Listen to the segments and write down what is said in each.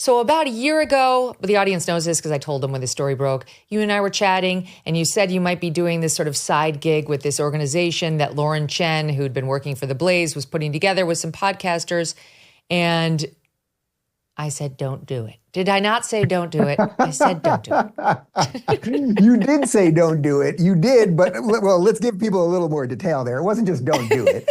So about a year ago, the audience knows this because I told them when the story broke, you and I were chatting and you said you might be doing this sort of side gig with this organization that Lauren Chen, who'd been working for The Blaze, was putting together with some podcasters. And I said, don't do it. Did I not say don't do it? I said don't do it. You did say don't do it. You did, but well, let's give people a little more detail there. It wasn't just don't do it.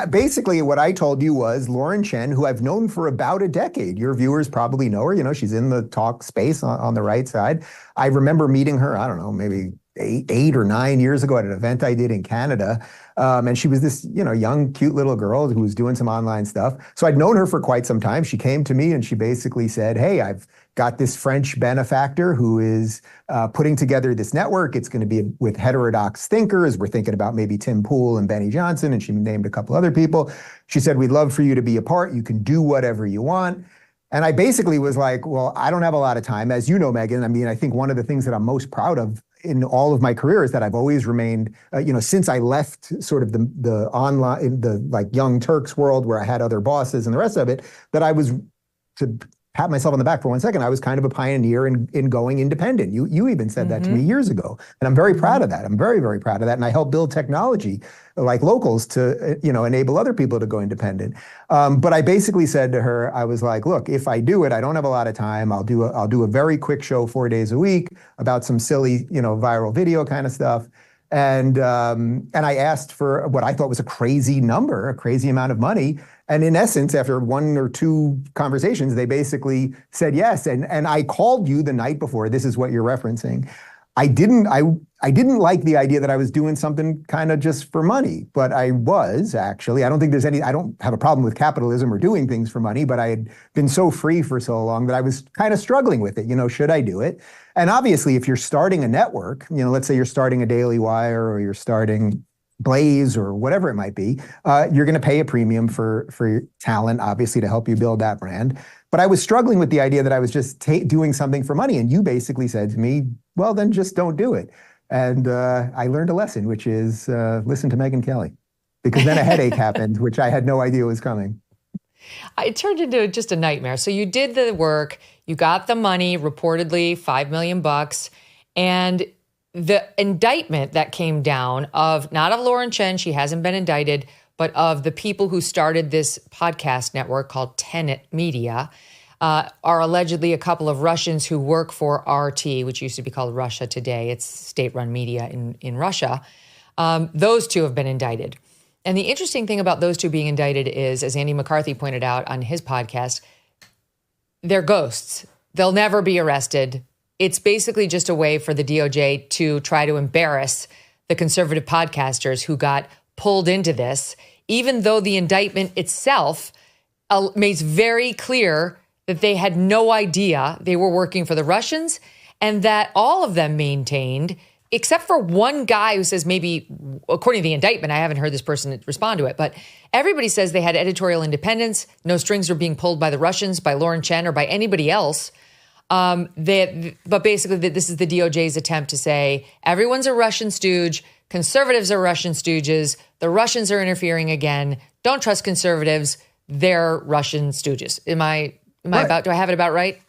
Basically, what I told you was Lauren Chen, who I've known for about a decade. Your viewers probably know her. You know, she's in the talk space on the right side. I remember meeting her, I don't know, maybe eight or 9 years ago at an event I did in Canada. And she was this, young, cute little girl who was doing some online stuff. So I'd known her for quite some time. She came to me and she basically said, hey, I've got this French benefactor who is putting together this network. It's going to be with heterodox thinkers. We're thinking about maybe Tim Pool and Benny Johnson. And she named a couple other people. She said, we'd love for you to be a part. You can do whatever you want. And I basically was like, well, I don't have a lot of time. As you know, Megyn, I mean, I think one of the things that I'm most proud of in all of my career is that I've always remained, since I left sort of the online, the like Young Turks world where I had other bosses and the rest of it, that I was, to pat myself on the back for 1 second, I was kind of a pioneer in going independent. You even said that to me years ago. And I'm very proud of that. I'm very, very proud of that. And I helped build technology like Locals to, enable other people to go independent. But I basically said to her, I was like, look, if I do it, I don't have a lot of time. I'll do a very quick show 4 days a week about some silly, viral video kind of stuff. And I asked for what I thought was a crazy number, a crazy amount of money. And in essence, after 1 or 2 conversations, they basically said yes. And I called you the night before. This is what you're referencing. I didn't like the idea that I was doing something kind of just for money, but I was actually. I don't have a problem with capitalism or doing things for money, but I had been so free for so long that I was kind of struggling with it. Should I do it? And obviously, if you're starting a network, let's say you're starting a Daily Wire or you're starting Blaze or whatever it might be, you're going to pay a premium for talent, obviously, to help you build that brand. But I was struggling with the idea that I was just doing something for money. And you basically said to me, well, then just don't do it. And I learned a lesson, which is listen to Megyn Kelly, because then a headache happened, which I had no idea was coming. It turned into just a nightmare. So you did the work, you got the money, reportedly $5 million, and the indictment that came down not of Lauren Chen, she hasn't been indicted, but of the people who started this podcast network called Tenet Media, are allegedly a couple of Russians who work for RT, which used to be called Russia Today. It's state-run media in Russia. Those two have been indicted. And the interesting thing about those two being indicted is, as Andy McCarthy pointed out on his podcast, they're ghosts. They'll never be arrested. It's basically just a way for the DOJ to try to embarrass the conservative podcasters who got pulled into this, even though the indictment itself makes very clear that they had no idea they were working for the Russians, and that all of them maintained, except for one guy who says maybe, according to the indictment, I haven't heard this person respond to it, but everybody says they had editorial independence, no strings were being pulled by the Russians, by Lauren Chen, or by anybody else. But basically, this is the DOJ's attempt to say everyone's a Russian stooge, conservatives are Russian stooges, the Russians are interfering again, don't trust conservatives, they're Russian stooges. Do I have it about right?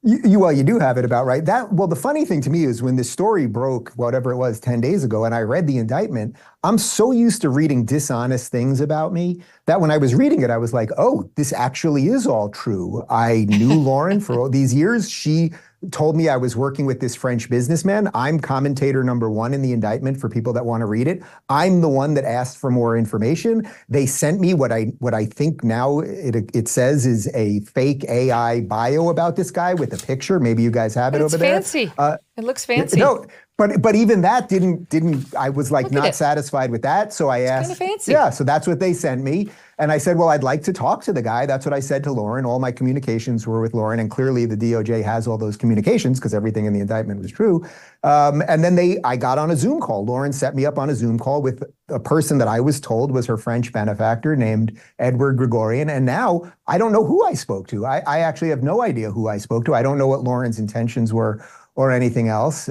You do have it about right. The funny thing to me is when this story broke, whatever it was, 10 days ago, and I read the indictment, I'm so used to reading dishonest things about me that when I was reading it, I was like, oh, this actually is all true. I knew Lauren for all these years. She told me I was working with this French businessman. I'm commentator number 1 in the indictment for people that want to read it. I'm the one that asked for more information. They sent me what I think now it says is a fake AI bio about this guy with a picture. Maybe you guys have it over there. It's fancy. It looks fancy. No, but even that didn't. I was like not satisfied with that. So I asked. It's kind of fancy. Yeah. So that's what they sent me. And I said, well, I'd like to talk to the guy. That's what I said to Lauren. All my communications were with Lauren. And clearly the DOJ has all those communications because everything in the indictment was true. And then I got on a Zoom call. Lauren set me up on a Zoom call with a person that I was told was her French benefactor named Edward Gregorian. And now I don't know who I spoke to. I actually have no idea who I spoke to. I don't know what Lauren's intentions were or anything else.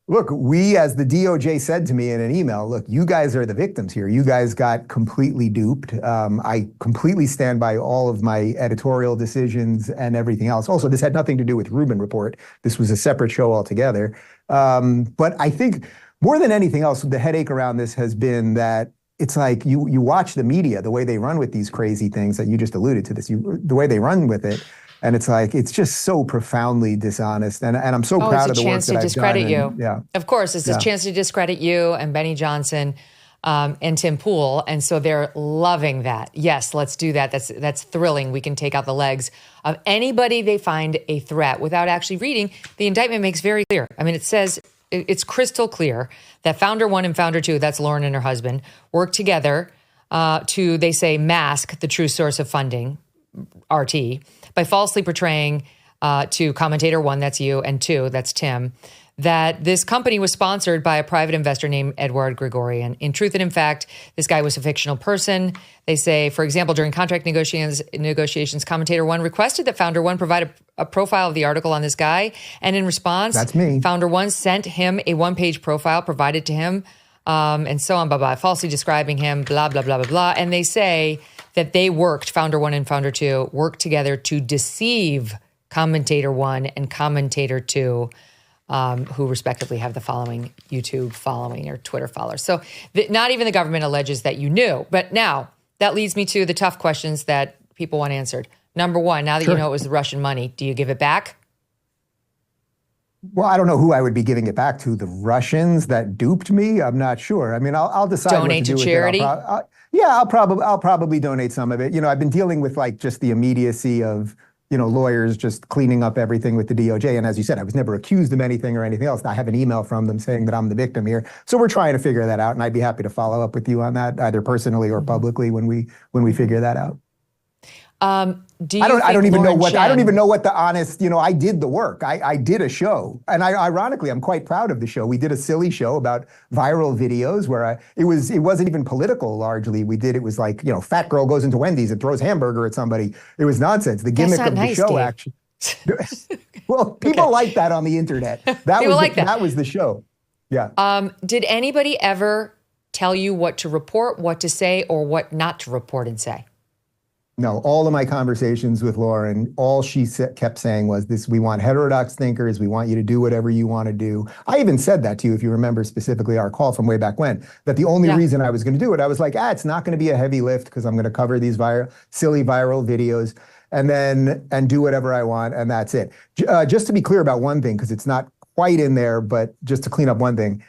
Look, we, as the DOJ said to me in an email, look, you guys are the victims here. You guys got completely duped. I completely stand by all of my editorial decisions and everything else. Also, this had nothing to do with Rubin Report. This was a separate show altogether. But I think more than anything else, the headache around this has been that it's like you watch the media, the way they run with these crazy things that you just alluded to this, the way they run with it. And it's like, it's just so profoundly dishonest. And I'm so proud of the work that I've done. It's a chance to discredit you. Yeah. Of course, it's a chance to discredit you and Benny Johnson and Tim Pool. And so they're loving that. Yes, let's do that. That's thrilling. We can take out the legs of anybody they find a threat without actually reading. The indictment makes very clear. I mean, it says, it's crystal clear that Founder 1 and Founder 2, that's Lauren and her husband, work together to, they say, mask the true source of funding, RT, by falsely portraying to Commentator 1, that's you, and 2, that's Tim, that this company was sponsored by a private investor named Edward Gregorian. In truth and in fact, this guy was a fictional person. They say, for example, during contract negotiations, Commentator 1 requested that Founder 1 provide a profile of the article on this guy. And in response, that's me. Founder 1 sent him a one-page profile provided to him, and so on, blah, blah, falsely describing him, blah, blah, blah, blah, blah. And they say that they worked, Founder 1 and Founder 2, worked together to deceive Commentator 1 and Commentator 2, who respectively have the following YouTube following or Twitter followers. So not even the government alleges that you knew. But now that leads me to the tough questions that people want answered. Number one, now that you know it was the Russian money, do you give it back? Well, I don't know who I would be giving it back to. The Russians that duped me? I'm not sure. I mean, I'll decide donate what to do to charity. I'll probably donate some of it. You know, I've been dealing with like just the immediacy of, you know, lawyers just cleaning up everything with the DOJ. And as you said, I was never accused of anything or anything else. I have an email from them saying that I'm the victim here. So we're trying to figure that out. And I'd be happy to follow up with you on that, either personally or publicly when we figure that out. I don't even know what the honest, you know, I did the work. I did a show. And ironically, I'm quite proud of the show. We did a silly show about viral videos where it wasn't even political largely. It was like, you know, fat girl goes into Wendy's and throws hamburger at somebody. It was nonsense. The gimmick of the show, actually. Well, people like that on the internet. That was the show. Yeah. Did anybody ever tell you what to report, what to say, or what not to report and say? No, all of my conversations with Lauren, all she kept saying was this: we want heterodox thinkers. We want you to do whatever you want to do. I even said that to you, if you remember specifically our call from way back when, that the only reason I was going to do it, I was like, it's not going to be a heavy lift because I'm going to cover these silly viral videos and do whatever I want. And that's it. Just to be clear about one thing, because it's not quite in there, but just to clean up one thing,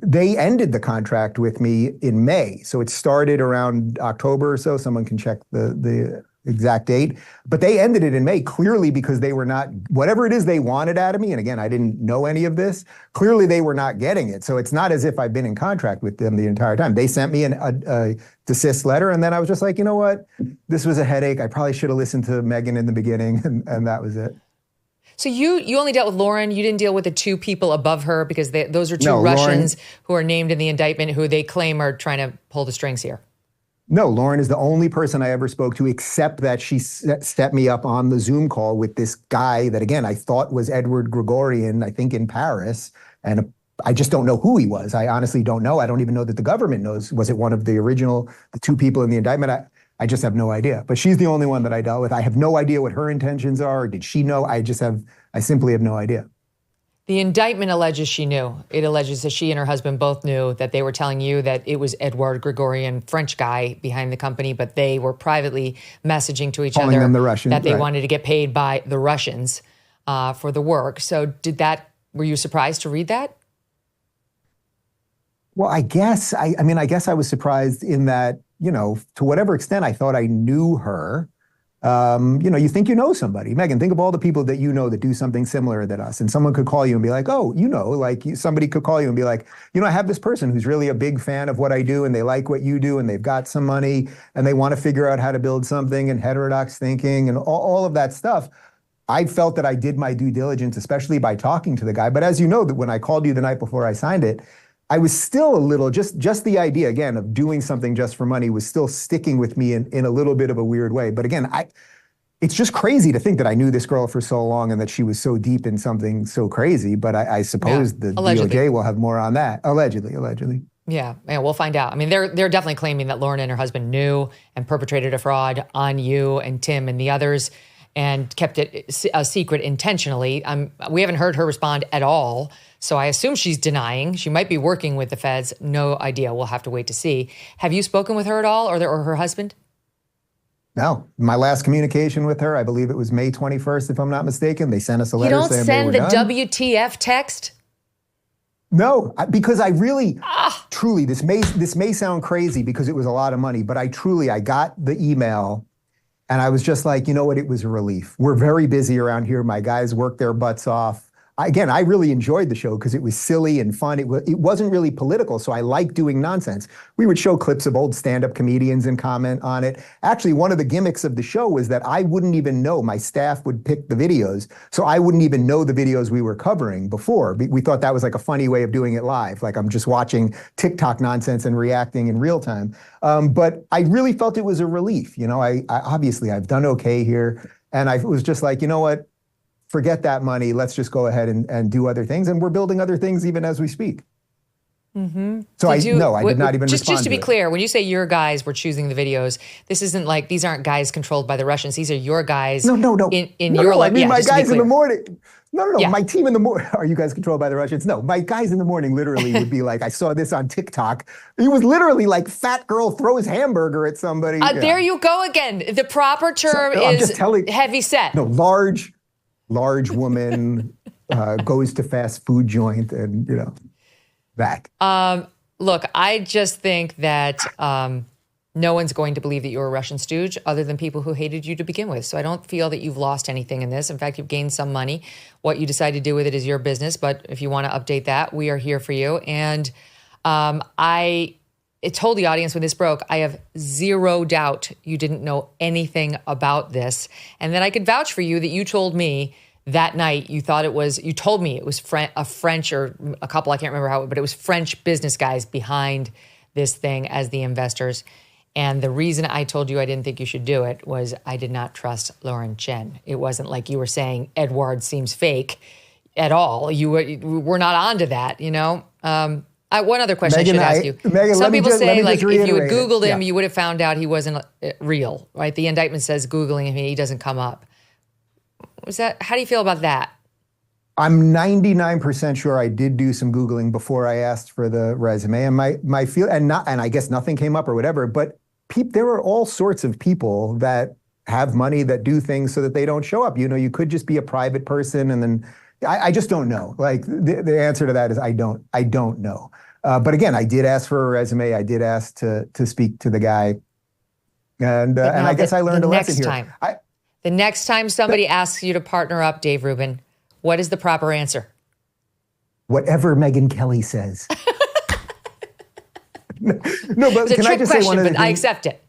they ended the contract with me in May. So it started around October or so. Someone can check the exact date. But they ended it in May, clearly because they were not, whatever it is they wanted out of me, and again, I didn't know any of this, clearly they were not getting it. So it's not as if I've been in contract with them the entire time. They sent me a desist letter, and then I was just like, you know what? This was a headache. I probably should have listened to Megyn in the beginning, and that was it. So you only dealt with Lauren. You didn't deal with the two people above her because those are two Russians who are named in the indictment who they claim are trying to pull the strings here. No, Lauren is the only person I ever spoke to, except that she set me up on the Zoom call with this guy that, again, I thought was Edward Gregorian, I think in Paris. And I just don't know who he was. I honestly don't know. I don't even know that the government knows. Was it one of the two people in the indictment? I just have no idea. But she's the only one that I dealt with. I have no idea what her intentions are. Did she know? I simply have no idea. The indictment alleges she knew. It alleges that she and her husband both knew that they were telling you that it was Edward Gregorian, French guy behind the company, but they were privately messaging to each other them the Russians, that they wanted to get paid by the Russians for the work. So were you surprised to read that? Well, I guess I was surprised in that, you know, to whatever extent I thought I knew her. You know, you think you know somebody. Megyn, think of all the people that you know that do something similar than us. And someone could call you and be like, oh, you know, like somebody could call you and be like, you know, I have this person who's really a big fan of what I do and they like what you do and they've got some money and they want to figure out how to build something and heterodox thinking and all of that stuff. I felt that I did my due diligence, especially by talking to the guy. But as you know, that when I called you the night before I signed it, I was still a little, just the idea, again, of doing something just for money was still sticking with me in a little bit of a weird way. But again, it's just crazy to think that I knew this girl for so long and that she was so deep in something so crazy. But I suppose the allegedly. DOJ will have more on that. Allegedly. Yeah, we'll find out. I mean, they're definitely claiming that Lauren and her husband knew and perpetrated a fraud on you and Tim and the others and kept it a secret intentionally. We haven't heard her respond at all. So I assume she's denying. She might be working with the feds. No idea. We'll have to wait to see. Have you spoken with her at all or her husband? No. My last communication with her, I believe it was May 21st, if I'm not mistaken. They sent us a letter saying they were done. You don't send the WTF text? No, because I really, truly, this may sound crazy because it was a lot of money, but I got the email and I was just like, you know what, it was a relief. We're very busy around here. My guys work their butts off. Again, I really enjoyed the show because it was silly and fun. It wasn't really political, so I like doing nonsense. We would show clips of old stand-up comedians and comment on it. Actually, one of the gimmicks of the show was that I wouldn't even know. My staff would pick the videos, so I wouldn't even know the videos we were covering before. We thought that was like a funny way of doing it live, like I'm just watching TikTok nonsense and reacting in real time. But I really felt it was a relief. You know, I obviously I've done okay here, and I was just like, you know what? Forget that money. Let's just go ahead and do other things. And we're building other things even as we speak. Mm-hmm. So I did not even respond just to be clear, when you say your guys were choosing the videos, this isn't like these aren't guys controlled by the Russians. These are your guys. No. In your life. I mean, my guys in the morning. No. Yeah. My team in the morning. Are you guys controlled by the Russians? No, my guys in the morning literally would be like, I saw this on TikTok. It was literally like fat girl throws hamburger at somebody. There you go again. The proper term is heavy set. No, large woman goes to fast food joint and, you know, that. Look, I just think that no one's going to believe that you're a Russian stooge other than people who hated you to begin with. So I don't feel that you've lost anything in this. In fact, you've gained some money. What you decide to do with it is your business. But if you want to update that, we are here for you. And I told the audience when this broke, I have zero doubt you didn't know anything about this. And then I could vouch for you that you told me that night you told me it was a French or a couple, I can't remember but it was French business guys behind this thing as the investors. And the reason I told you I didn't think you should do it was I did not trust Lauren Chen. It wasn't like you were saying Edward seems fake at all. We're not onto that, you know? One other question Megyn, I should ask you. Megyn, Some people say, like, if you had Googled him, yeah, you would have found out he wasn't real, right? The indictment says Googling him, he doesn't come up. How do you feel about that? I'm 99% sure I did do some Googling before I asked for the resume, and my feel and I guess nothing came up or whatever. But there are all sorts of people that have money that do things so that they don't show up. You know, you could just be a private person, and then I just don't know. Like the answer to that is I don't know. But again, I did ask for a resume. I did ask to speak to the guy, and I guess I learned a lesson here. The next time somebody asks you to partner up, Dave Rubin, what is the proper answer? Whatever Megyn Kelly says. No, but it's a trick question, but I accept it.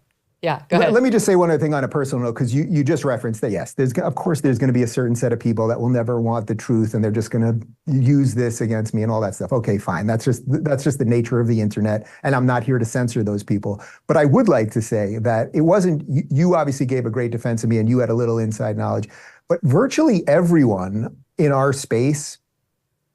Yeah, go ahead. Let me just say one other thing on a personal note, because you just referenced that, yes, of course there's going to be a certain set of people that will never want the truth, and they're just going to use this against me and all that stuff. Okay, fine. That's just the nature of the internet, and I'm not here to censor those people. But I would like to say that it wasn't, you obviously gave a great defense of me, and you had a little inside knowledge, but virtually everyone in our space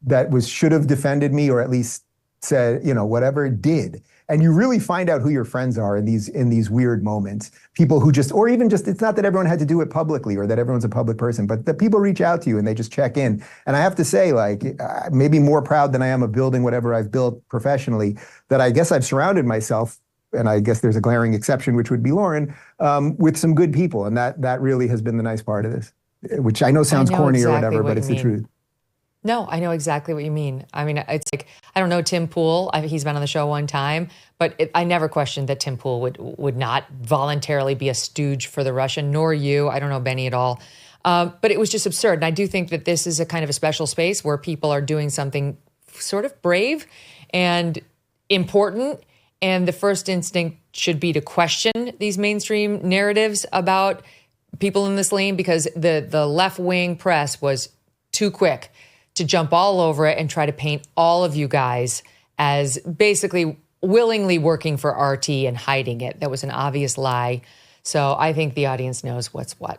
that should have defended me, or at least said, you know, whatever, did. And you really find out who your friends are in these weird moments. People who or even just, it's not that everyone had to do it publicly or that everyone's a public person, but the people reach out to you and they just check in. And I have to say, like, maybe more proud than I am of building whatever I've built professionally, that I guess I've surrounded myself, and I guess there's a glaring exception, which would be Lauren, with some good people. And that really has been the nice part of this, which I know sounds corny or whatever, but it's the truth. No, I know exactly what you mean. I mean, it's like, I don't know Tim Pool. He's been on the show one time, but I never questioned that Tim Pool would not voluntarily be a stooge for the Russian, nor you. I don't know Benny at all. But it was just absurd. And I do think that this is a kind of a special space where people are doing something sort of brave and important. And the first instinct should be to question these mainstream narratives about people in this lane, because the left-wing press was too quick to jump all over it and try to paint all of you guys as basically willingly working for RT and hiding it. That was an obvious lie. So I think the audience knows what's what.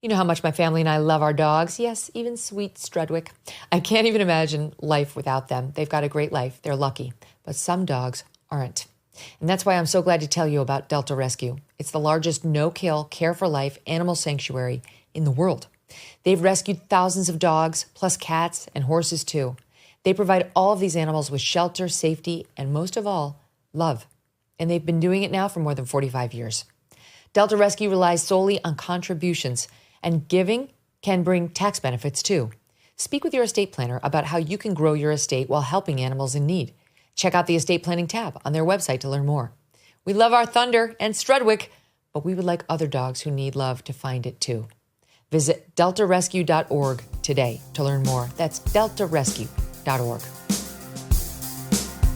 You know how much my family and I love our dogs. Yes, even sweet Strudwick. I can't even imagine life without them. They've got a great life. They're lucky. But some dogs aren't. And that's why I'm so glad to tell you about Delta Rescue. It's the largest no-kill, care-for-life animal sanctuary in the world. They've rescued thousands of dogs, plus cats and horses too. They provide all of these animals with shelter, safety, and most of all, love. And they've been doing it now for more than 45 years. Delta Rescue relies solely on contributions, and giving can bring tax benefits too. Speak with your estate planner about how you can grow your estate while helping animals in need. Check out the estate planning tab on their website to learn more. We love our Thunder and Strudwick, but we would like other dogs who need love to find it too. Visit deltarescue.org today to learn more. That's deltarescue.org.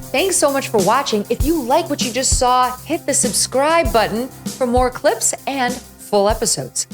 Thanks so much for watching. If you like what you just saw, hit the subscribe button for more clips and full episodes.